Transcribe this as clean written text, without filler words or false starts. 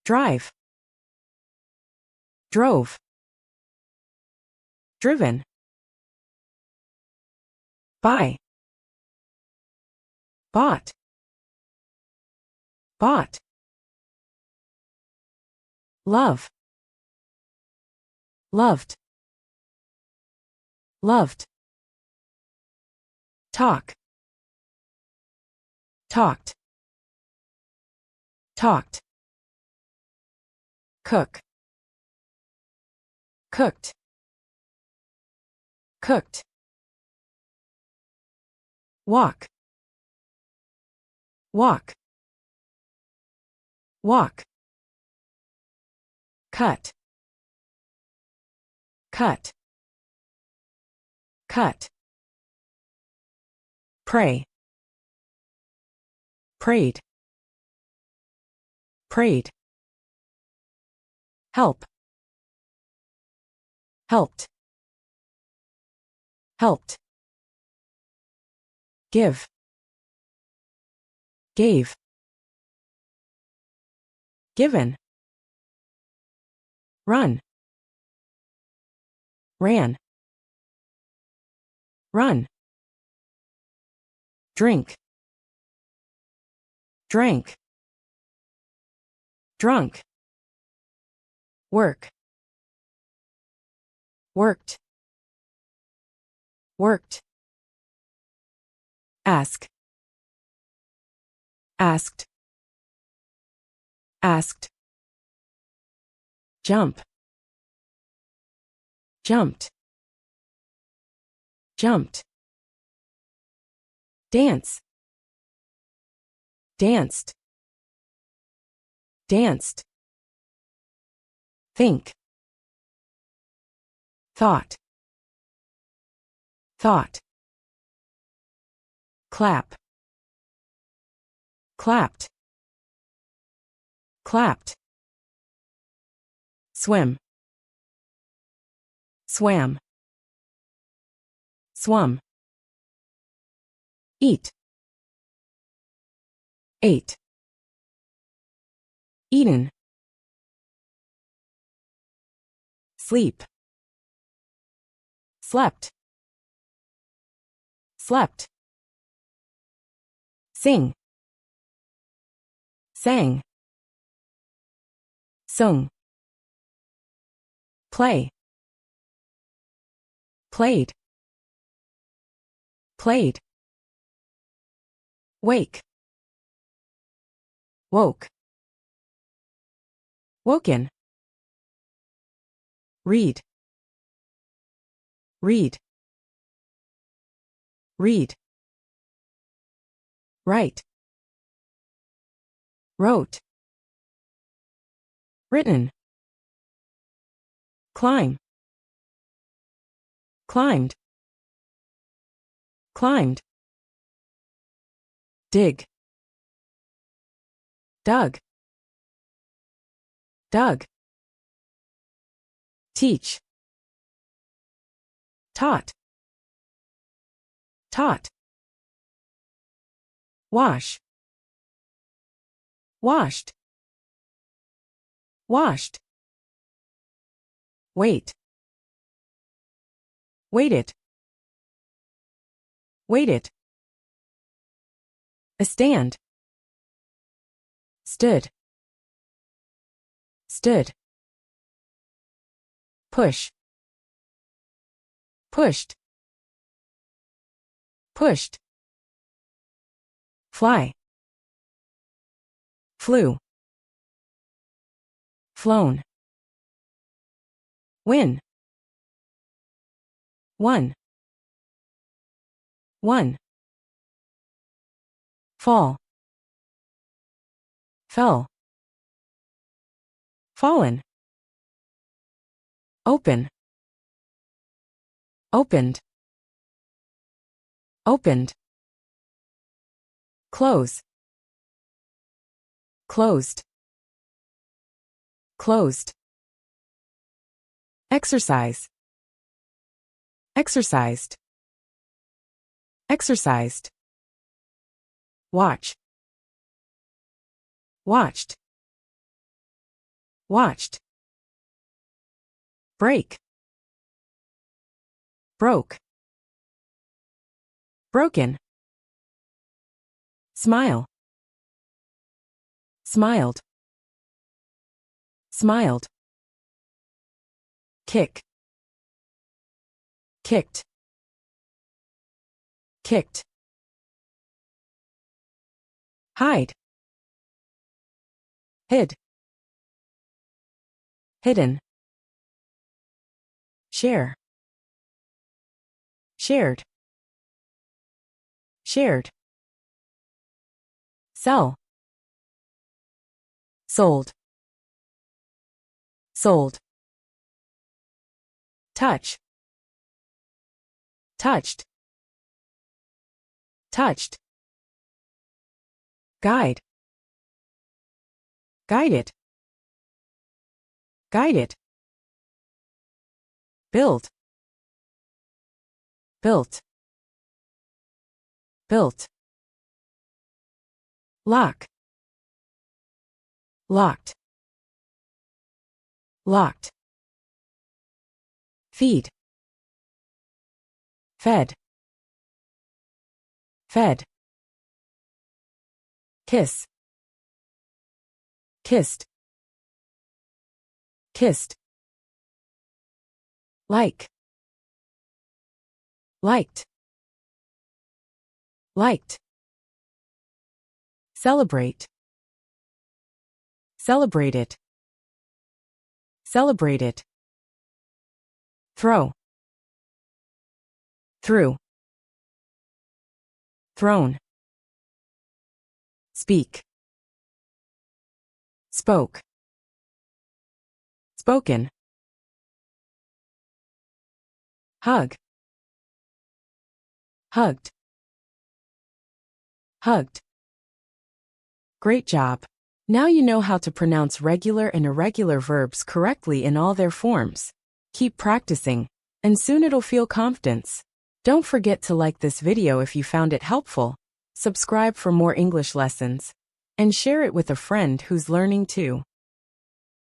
drive, drove, driven, buy, bought, bought, love, loved, loved, talk, talked, talked, cook, cooked, cooked, walk, walk, walk, cut, cut, cut, pray, prayed, prayed, help, helped, helped, give, gave, given, run, ran, run, drink, drank, drunk, work, worked, worked, ask, asked, asked, jump, jumped, jumped, dance, danced, danced, think, thought, thought, clap, clapped, clapped, swim, swam, swum, eat, ate, eaten, sleep, slept, slept, sing, sang, sung, play, played, played, wake, woke, woken, read, read, read, write, wrote, written, climb, climbed, climbed, dig, dug, dug, teach, taught, taught, wash, washed, washed, wait, waited, waited, a stand, stood, stood, push, pushed, pushed, fly, flew, flown, win, won, won, fall, fell, fallen, open, opened, opened, close, closed, closed, exercise, exercised, exercised, watch, watched, watched, break, broke, broken, smile, smiled, smiled, kick, kicked, kicked, hide, hid, hidden, share, shared, shared, sell, sold, sold, touch, touched, touched, guide, guided, guided, build, built, built, lock, locked, locked, feed, fed, fed, kiss, kissed, kissed, like, liked, liked, celebrate, celebrated, celebrated, throw, threw, thrown, speak, spoke, spoken, hug, hugged, hugged. Great job! Now you know how to pronounce regular and irregular verbs correctly in all their forms. Keep practicing, and soon it'll feel confidence. Don't forget to like this video if you found it helpful, subscribe for more English lessons, and share it with a friend who's learning too.